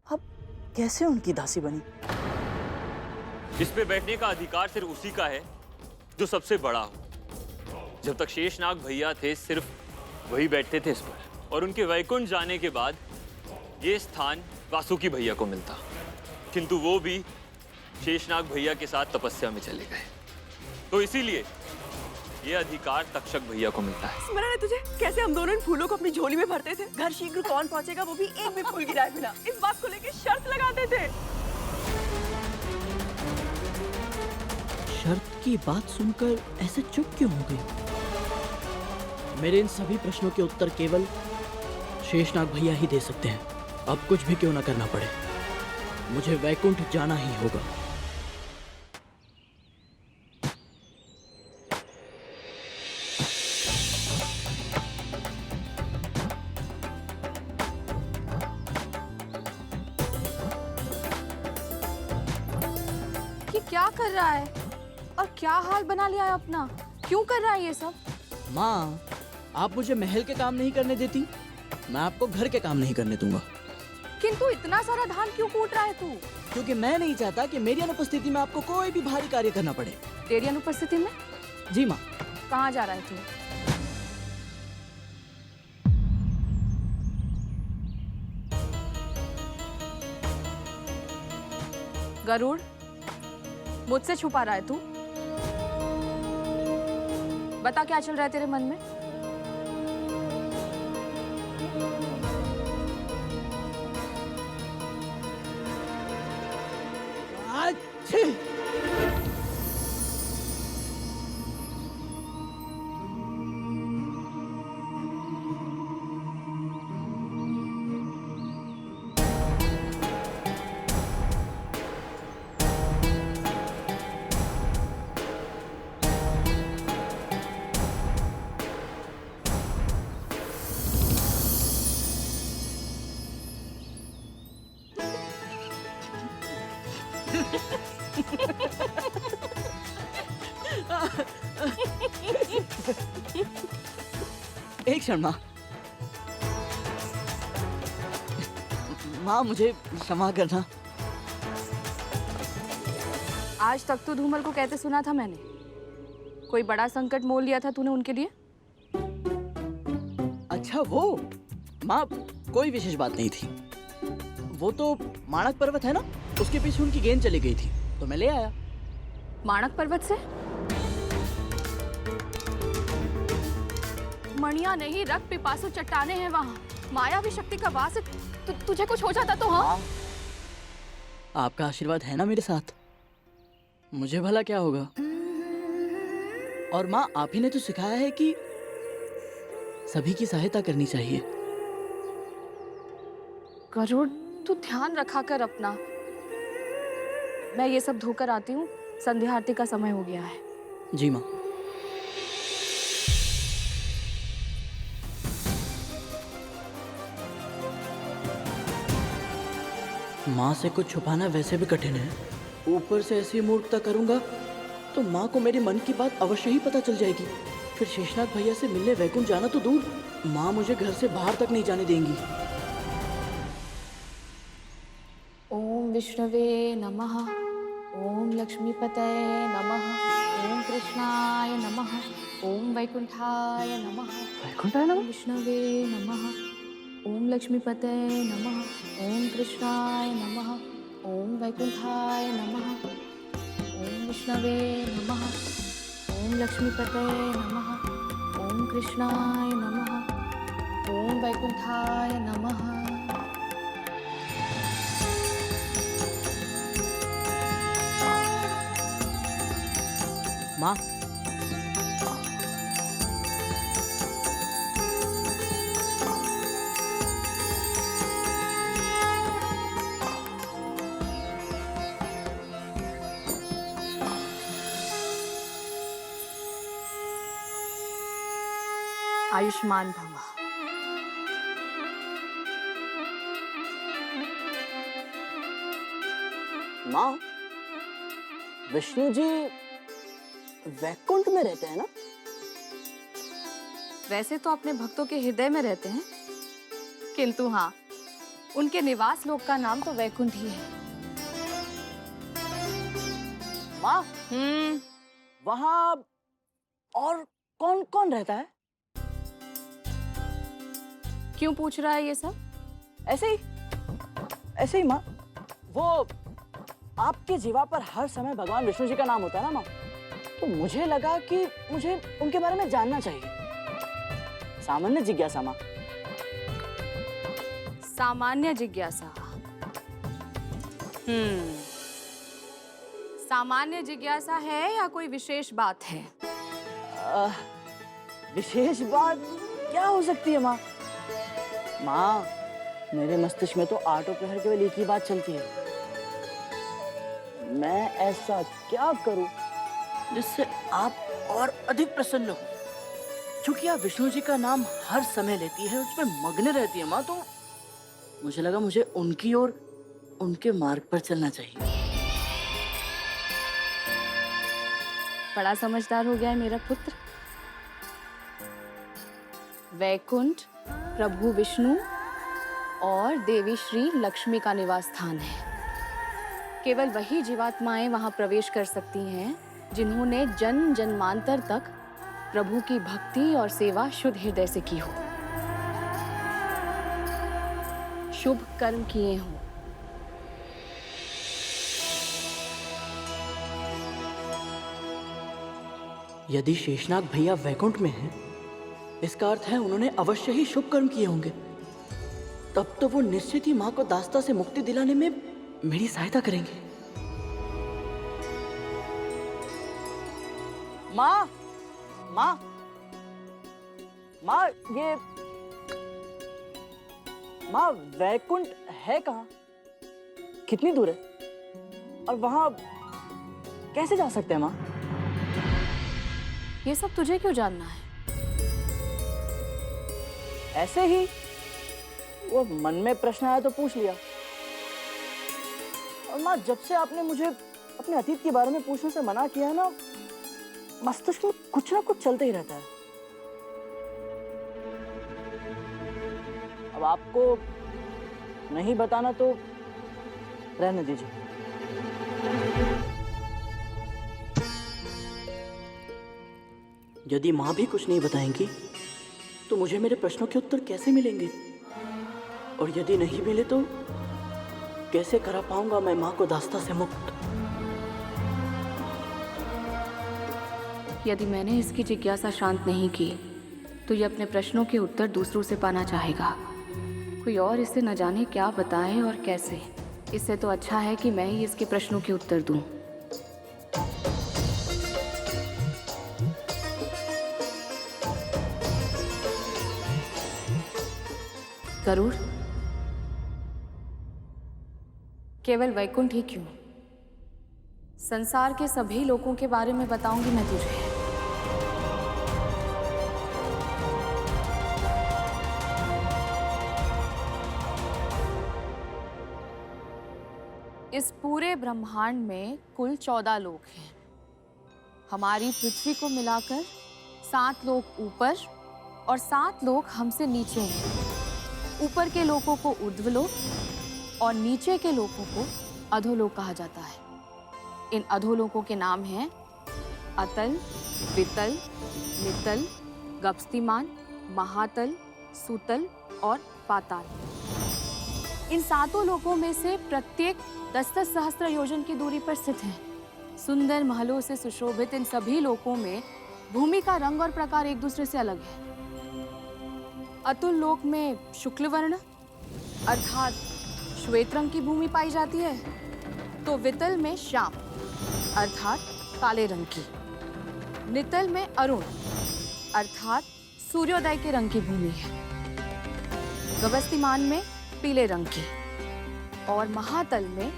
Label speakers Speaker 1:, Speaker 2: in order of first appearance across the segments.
Speaker 1: अब कैसे उनकी दासी बनी?
Speaker 2: इस पे बैठने का अधिकार सिर्फ उसी का है जो सबसे बड़ा हो। जब तक शेषनाग भैया थे सिर्फ वही बैठते थे इस पर, और उनके वैकुंठ जाने के बाद ये स्थान वासुकी भैया को मिलता, किंतु वो भी शेषनाग भैया के साथ तपस्या में चले गए, तो इसीलिए ये अधिकार तक्षक भैया को मिलता है।
Speaker 3: स्मरण है तुझे कैसे हम दोनों इन फूलों को अपनी झोली में भरते थे? घर शीघ्र कौन पहुंचेगा वो भी एक भी फूल गिराए बिना, इस बात को लेकर शर्त लगाते थे।
Speaker 1: शर्त की बात सुनकर ऐसे चुप क्यों हो गई? मेरे इन सभी प्रश्नों के उत्तर केवल शेषनाग भैया ही दे सकते हैं। अब कुछ भी क्यों ना करना पड़े, मुझे वैकुंठ जाना ही होगा।
Speaker 4: ये क्या कर रहा है और क्या हाल बना लिया है अपना? क्यों कर रहा है ये सब?
Speaker 1: माँ, आप मुझे महल के काम नहीं करने देती, मैं आपको घर के काम नहीं करने दूंगा।
Speaker 4: किंतु इतना सारा धान क्यों कूट रहा है तू?
Speaker 1: क्योंकि मैं नहीं चाहता कि मेरी अनुपस्थिति में आपको कोई भी भारी कार्य करना पड़े।
Speaker 4: तेरी अनुपस्थिति में?
Speaker 1: जी माँ।
Speaker 4: कहाँ जा रहा है तू? गरुड़, मुझसे छुपा रहा है तू? बता क्या चल रहा है तेरे मन में?
Speaker 1: अच्छी। एक क्षण माँ। माँ, मुझे क्षमा करना।
Speaker 4: आज तक तो धूमल को कहते सुना था मैंने, कोई बड़ा संकट मोल लिया था तूने उनके लिए।
Speaker 1: अच्छा वो माँ, कोई विशेष बात नहीं थी। वो तो माणक पर्वत है ना, उसके पीछे उनकी गेंद चली गई थी तो मैं ले आया।
Speaker 4: माणक पर्वत से? मणिया नहीं, रक्त पिपासु चट्टाने हैं वहाँ। मायावी शक्ति का वास है। तुझे कुछ हो जाता तो? हाँ,
Speaker 1: आपका आशीर्वाद है ना मेरे साथ, मुझे भला क्या होगा। और माँ, आप ही ने तो सिखाया है कि सभी की सहायता करनी चाहिए।
Speaker 4: गरुड़, तू ध्यान रखा कर अपना। मैं ये सब धोकर आती हूँ, संध्या आरती का समय हो गया है।
Speaker 1: जी माँ। माँ से कुछ छुपाना वैसे भी कठिन है, ऊपर से ऐसी मूर्खता करूंगा तो माँ को मेरे मन की बात अवश्य ही पता चल जाएगी। फिर शेषनाग भैया से मिलने वैकुंठ जाना तो दूर, माँ मुझे घर से बाहर तक नहीं जाने देंगी।
Speaker 4: ओम विष्णवे नमः, ओम लक्ष्मीपतये नमः, ओम कृष्णाय नमः, ओम वैकुंठाय नमः।
Speaker 1: वैकुंठाय नमः?
Speaker 4: विष्णवे नमः, ओम लक्ष्मीपतये नमः, ओम कृष्णाय नमः, ओम वैकुंठाय नमः, ओम विष्णवे नमः, ओम लक्ष्मीपतये नमः, ओम कृष्णाय नमः, ओम वैकुंठाय नमः।
Speaker 1: माँ,
Speaker 4: आयुष्मान भव।
Speaker 1: माँ, विष्णु जी वैकुंठ में रहते हैं ना?
Speaker 4: वैसे तो अपने भक्तों के हृदय में रहते हैं, किंतु हाँ, उनके निवास लोक का नाम तो वैकुंठ ही है।
Speaker 1: माँ, वहाँ और कौन कौन रहता है?
Speaker 4: क्यों पूछ रहा है ये सब?
Speaker 1: ऐसे ही माँ। वो आपके जीवा पर हर समय भगवान विष्णु जी का नाम होता है ना माँ, तो मुझे लगा कि मुझे उनके बारे में जानना चाहिए। सामान्य जिज्ञासा माँ।
Speaker 4: सामान्य जिज्ञासा। सामान्य जिज्ञासा है या कोई विशेष बात है?
Speaker 1: विशेष बात क्या हो सकती है माँ? माँ, मेरे मस्तिष्क में तो आठों प्रहर केवल एक ही बात चलती है। मैं ऐसा क्या करूं जिससे आप और अधिक प्रसन्न हो? क्योंकि आप विष्णु जी का नाम हर समय लेती है, उसमें मग्न रहती है माँ, तो मुझे लगा मुझे उनकी और उनके मार्ग पर चलना चाहिए।
Speaker 4: बड़ा समझदार हो गया है मेरा पुत्र। वैकुंठ प्रभु विष्णु और देवी श्री लक्ष्मी का निवास स्थान है। केवल वही जीवात्माएं वहां प्रवेश कर सकती हैं जिन्होंने जन्म जन्मांतर तक प्रभु की भक्ति और सेवा शुद्ध हृदय से की हो, शुभ कर्म किए हों।
Speaker 1: यदि शेषनाग भैया वैकुंठ में हैं, इसका अर्थ है उन्होंने अवश्य ही शुभ कर्म किए होंगे। तब तो वो निश्चित ही माँ को दास्ता से मुक्ति दिलाने में मेरी सहायता करेंगे। माँ, माँ, माँ, ये माँ, वैकुंठ है कहाँ? कितनी दूर है? और वहां कैसे जा सकते हैं माँ?
Speaker 4: ये सब तुझे क्यों जानना है?
Speaker 1: ऐसे ही वो मन में प्रश्न आया तो पूछ लिया। और माँ, जब से आपने मुझे अपने अतीत के बारे में पूछने से मना किया है ना, मस्तिष्क में कुछ ना कुछ चलते ही रहता है। अब आपको नहीं बताना तो रहने दीजिए। यदि माँ भी कुछ नहीं बताएंगी तो मुझे मेरे प्रश्नों के उत्तर कैसे मिलेंगे? और यदि नहीं मिले तो कैसे करा पाऊंगा मैं माँ को दास्ता से मुक्त?
Speaker 4: यदि मैंने इसकी जिज्ञासा शांत नहीं की तो ये अपने प्रश्नों के उत्तर दूसरों से पाना चाहेगा। कोई और इसे न जाने क्या बताए और कैसे। इससे तो अच्छा है कि मैं ही इसके प्रश्नों के उत्तर दूं। गरुड़, केवल वैकुंठ ही क्यों, संसार के सभी लोगों के बारे में बताऊंगी मैं तुझे। इस पूरे ब्रह्मांड में कुल 14 लोक हैं। हमारी पृथ्वी को मिलाकर 7 लोक ऊपर और 7 लोक हमसे नीचे हैं। ऊपर के लोकों को ऊर्ध्वलोक और नीचे के लोकों को अधोलोक कहा जाता है। इन अधोलोकों के नाम हैं अतल, वितल, नितल, गप्स्तिमान, महातल, सुतल और पाताल। इन 7 लोकों में से प्रत्येक 10-10 सहस्त्र योजन की दूरी पर स्थित है। सुंदर महलों से सुशोभित इन सभी लोकों में भूमि का रंग और प्रकार एक दूसरे से अलग है। अतुल लोक में शुक्ल वर्ण अर्थात श्वेत रंग की भूमि पाई जाती है, तो वितल में श्याम अर्थात काले रंग की, नितल में अरुण अर्थात सूर्योदय के रंग की भूमि है, गगस्तिमान में पीले रंग की और महातल में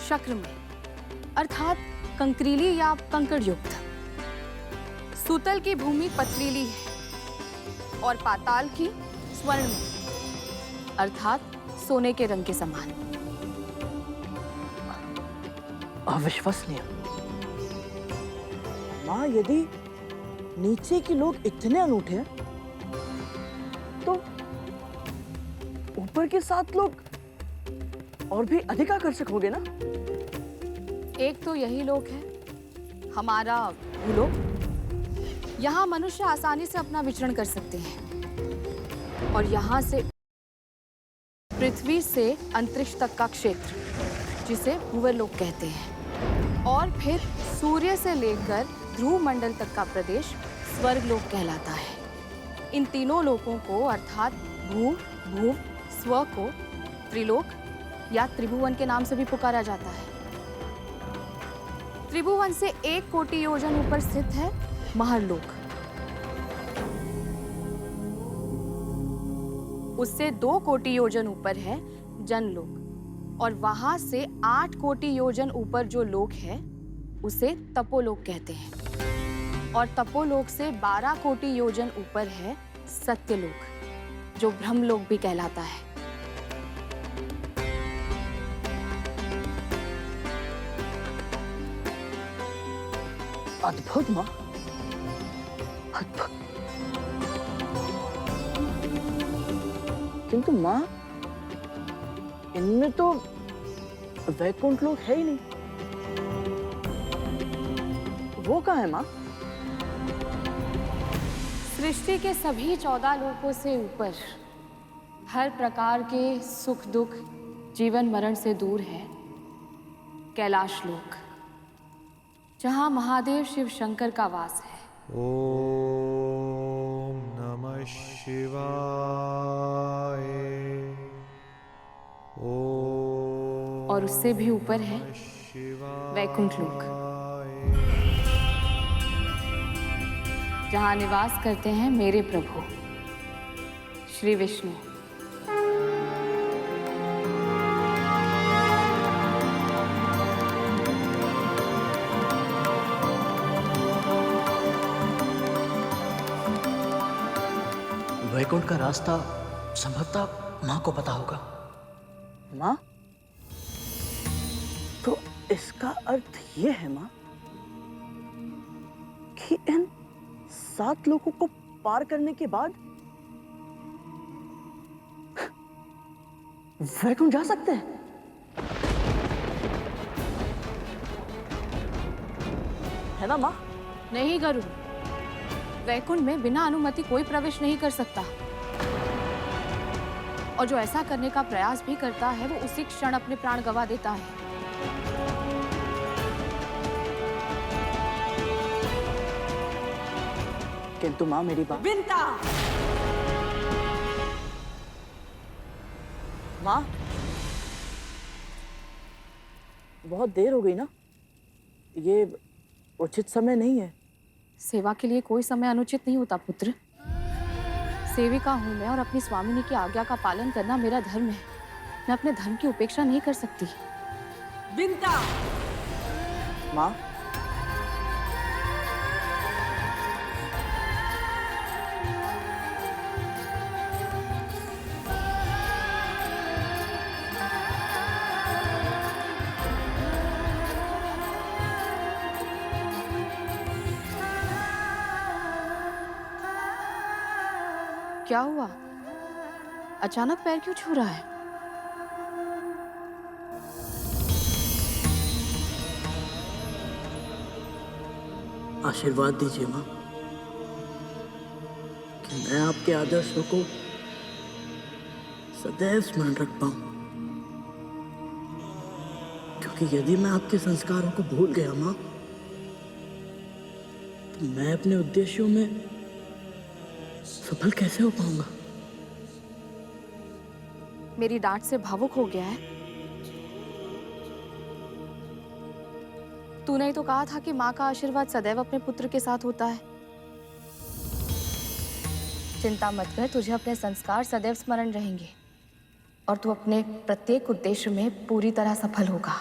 Speaker 4: शक्र में अर्थात कंकरीली या कंकड़ युक्त। सूतल की भूमि पथरीली है और पाताल की स्वर्ण में अर्थात सोने के रंग के समान।
Speaker 1: अविश्वसनीय। माँ, यदि नीचे के लोग इतने अनूठे हैं
Speaker 3: ऊपर के 7 लोग और भी अधिक आकर्षक होंगे ना?
Speaker 4: एक तो यही लोक है हमारा भूलोक। यहाँ मनुष्य आसानी से अपना विचरण कर सकते हैं और यहाँ से पृथ्वी से अंतरिक्ष तक का क्षेत्र जिसे भूवरलोक कहते हैं, और फिर सूर्य से लेकर ध्रुव मंडल तक का प्रदेश स्वर्गलोक कहलाता है। इन तीनों लोकों को अर्थात भू, भूव, स्व को त्रिलोक या त्रिभुवन के नाम से भी पुकारा जाता है। त्रिभुवन से 1 कोटि योजन ऊपर स्थित है महरलोक। उससे 2 कोटि योजन ऊपर है जनलोक, और वहां से 8 कोटि योजन ऊपर जो लोक है उसे तपोलोक कहते हैं, और तपोलोक से 12 कोटि योजन ऊपर है सत्यलोक, जो ब्रह्मलोक भी कहलाता है।
Speaker 3: अद्भुत माँ, अद्भुत। किंतु माँ, इनमें तो वैकुंठ लोक है ही नहीं। वो कहाँ है माँ?
Speaker 4: सृष्टि के सभी 14 लोकों से ऊपर, हर प्रकार के सुख दुख, जीवन मरण से दूर है कैलाश लोक, जहाँ महादेव शिव शंकर का वास है।
Speaker 5: ओम नमः शिवाय। ओम
Speaker 4: और उससे भी ऊपर है वैकुंठ लोक, जहाँ निवास करते हैं मेरे प्रभु श्री विष्णु।
Speaker 1: वैकुंठ का रास्ता संभवतः माँ को पता होगा।
Speaker 3: माँ, तो इसका अर्थ ये है माँ कि इन 7 लोगों को पार करने के बाद वैकुंठ जा सकते हैं। है ना माँ?
Speaker 4: नहीं गरुड़, वैकुंठ में बिना अनुमति कोई प्रवेश नहीं कर सकता, और जो ऐसा करने का प्रयास भी करता है वो उसी क्षण अपने प्राण गंवा देता है।
Speaker 3: किंतु माँ, मेरी बात।
Speaker 6: विंता,
Speaker 3: माँ, बहुत देर हो गई ना, ये उचित समय नहीं है।
Speaker 4: सेवा के लिए कोई समय अनुचित नहीं होता पुत्र। सेविका हूं मैं और अपनी स्वामिनी की आज्ञा का पालन करना मेरा धर्म है। मैं अपने धर्म की उपेक्षा नहीं कर सकती।
Speaker 6: विंता,
Speaker 3: माँ,
Speaker 4: क्या हुआ? अचानक पैर क्यों छू रहा है?
Speaker 1: आशीर्वाद दीजिए माँ कि मैं आपके आदर्शों को सदैव स्मरण रख पाऊं, क्योंकि यदि मैं आपके संस्कारों को भूल गया माँ, तो मैं अपने उद्देश्यों में सफल कैसे हो पाऊंगा?
Speaker 4: मेरी डांट से भावुक हो गया है? तूने ही तो कहा था कि माँ का आशीर्वाद सदैव अपने पुत्र के साथ होता है। चिंता मत कर, तुझे अपने संस्कार सदैव स्मरण रहेंगे और तू अपने प्रत्येक उद्देश्य में पूरी तरह सफल होगा।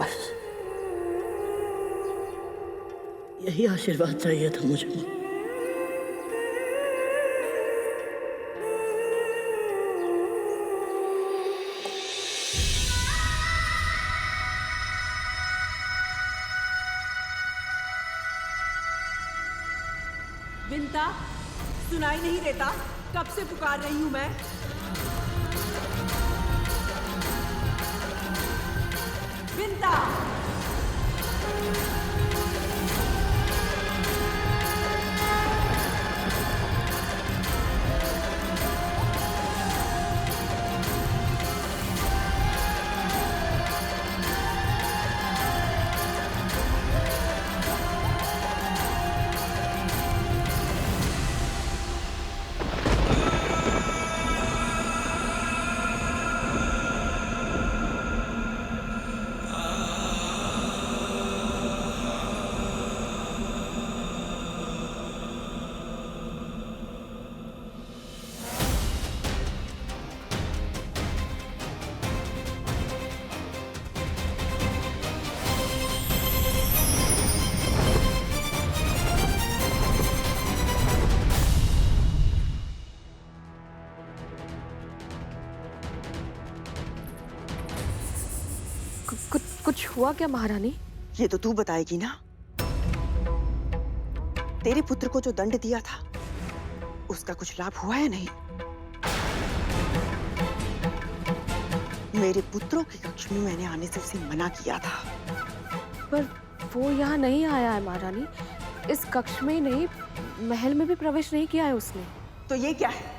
Speaker 1: बस यही आशीर्वाद चाहिए था मुझे माँ।
Speaker 6: विंता, सुनाई नहीं देता? कब से पुकार रही हूं मैं। विंता,
Speaker 7: कुछ हुआ क्या महारानी?
Speaker 3: ये तो तू बताएगी ना। तेरे पुत्र को जो दंड दिया था उसका कुछ लाभ हुआ है नहीं? मेरे पुत्रों की कक्ष में मैंने आने से उसे मना किया था।
Speaker 7: पर वो यहाँ नहीं आया है महारानी। इस कक्ष में ही नहीं, महल में भी प्रवेश नहीं किया है उसने।
Speaker 3: तो ये क्या है?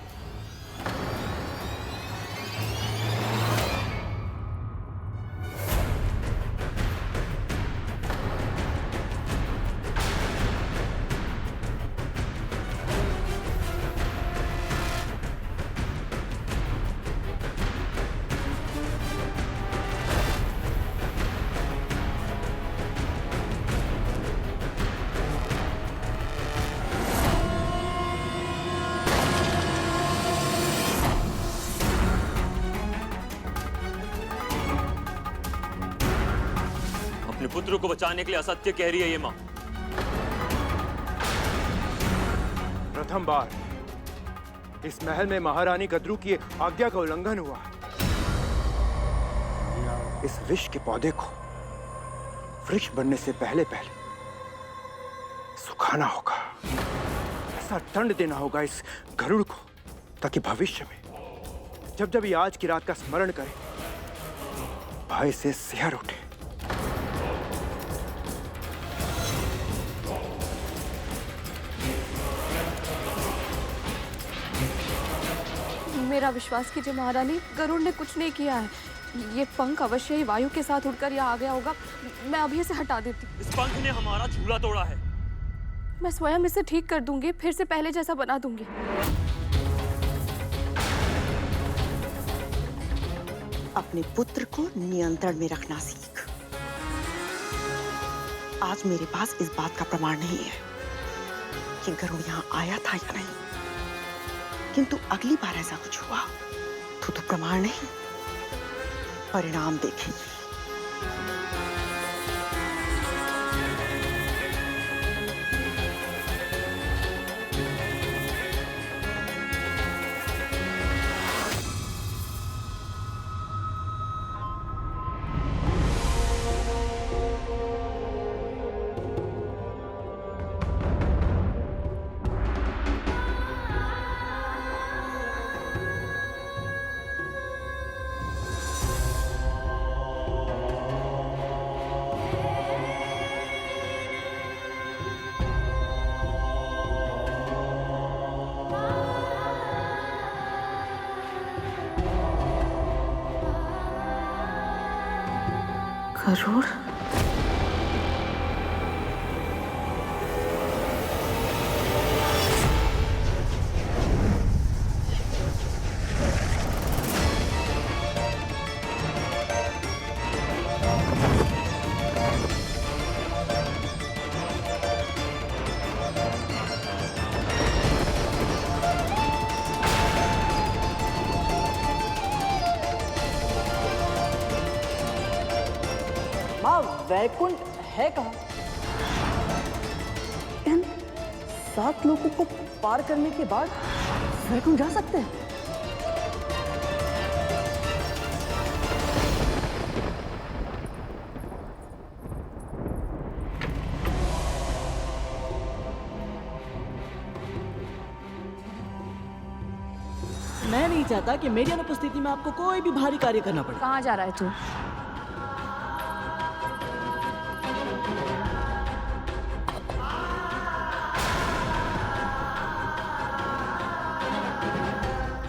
Speaker 2: अपने पुत्र को बचाने के लिए असत्य कह रही है ये माँ।
Speaker 5: प्रथम बार इस महल में महारानी कद्रू की आज्ञा का उल्लंघन हुआ। इस विष के पौधे को वृक्ष बनने से पहले पहले सुखाना होगा। ऐसा दंड देना होगा इस गरुड़ को, ताकि भविष्य में जब जब ये आज की रात का स्मरण करे, भय से सिहर उठे।
Speaker 7: मेरा विश्वास कीजिए महारानी, गरुड़ ने कुछ नहीं किया है। ये पंख अवश्य ही वायु के साथ उड़कर यहाँ आ गया होगा। मैं अभी इसे हटा देती हूँ।
Speaker 2: इस पंख ने हमारा झूला तोड़ा है।
Speaker 7: मैं स्वयं इसे ठीक कर दूंगी, फिर से पहले जैसा बना दूंगी।
Speaker 3: अपने पुत्र को नियंत्रण में रखना सीख। आज मेरे पास इस बात का प्रमाण नहीं है कि गरुड़ यहाँ आया था या नहीं, किंतु अगली बार ऐसा कुछ हुआ तो प्रमाण नहीं, परिणाम देखेगी।
Speaker 7: गरुड़?
Speaker 1: माँ, वैकुंठ है कहाँ? इन 7 लोगों को पार करने के बाद वैकुंठ जा सकते हैं? मैं नहीं चाहता कि मेरी अनुपस्थिति में आपको कोई भी भारी कार्य करना पड़े।
Speaker 4: कहाँ जा रहा है तू?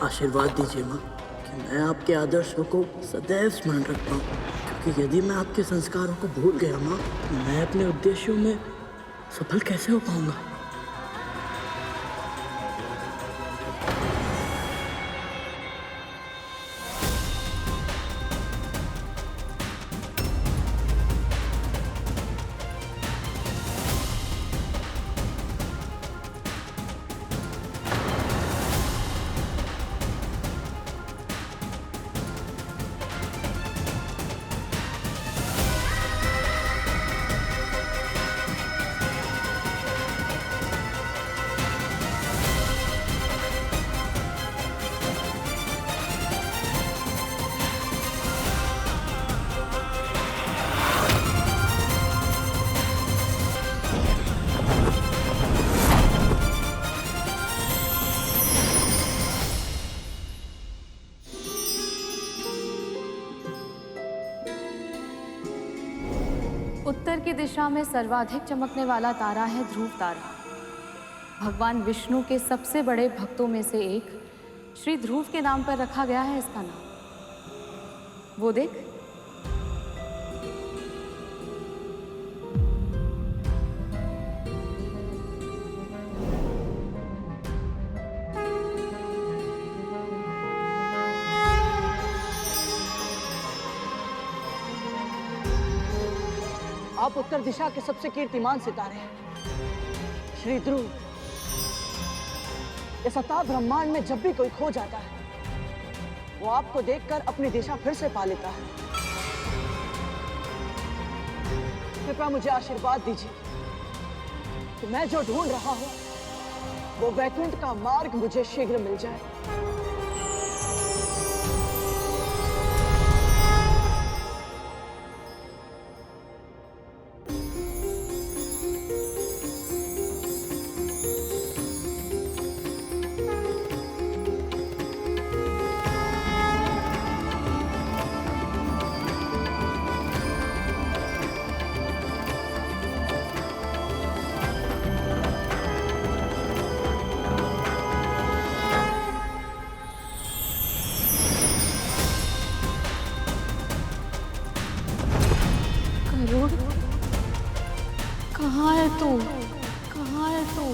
Speaker 1: आशीर्वाद दीजिए माँ कि मैं आपके आदर्शों को सदैव स्मरण रख पाऊँ, क्योंकि यदि मैं आपके संस्कारों को भूल गया माँ, तो मैं अपने उद्देश्यों में सफल कैसे हो पाऊंगा।
Speaker 4: उत्तर की दिशा में सर्वाधिक चमकने वाला तारा है ध्रुव तारा। भगवान विष्णु के सबसे बड़े भक्तों में से एक श्री ध्रुव के नाम पर रखा गया है इसका नाम। वो देख,
Speaker 1: आप उत्तर दिशा के सबसे कीर्तिमान सितारे हैं श्री ध्रुव। इस अथाह ब्रह्मांड में जब भी कोई खो जाता है, वो आपको देखकर अपनी दिशा फिर से पा लेता है। कृपया मुझे आशीर्वाद दीजिए कि मैं जो ढूंढ रहा हूं, वो वैकुंठ का मार्ग मुझे शीघ्र मिल जाए।
Speaker 7: गरुड़, कहाँ है तू? कहाँ है तू?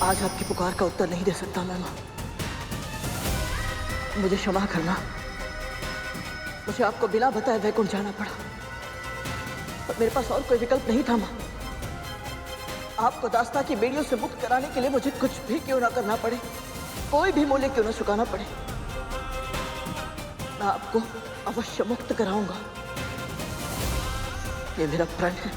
Speaker 1: आज आपकी पुकार का उत्तर नहीं दे सकता मैं मां। मुझे क्षमा करना। मुझे आपको बिना बताए वैकुंठ जाना पड़ा, पर मेरे पास और कोई विकल्प नहीं था मां। आपको दास्ता की बेड़ियों से मुक्त कराने के लिए मुझे कुछ भी क्यों ना करना पड़े, कोई भी मूल्य क्यों ना चुकाना पड़े, मैं आपको अवश्य मुक्त कराऊंगा। ये मेरा प्रण है।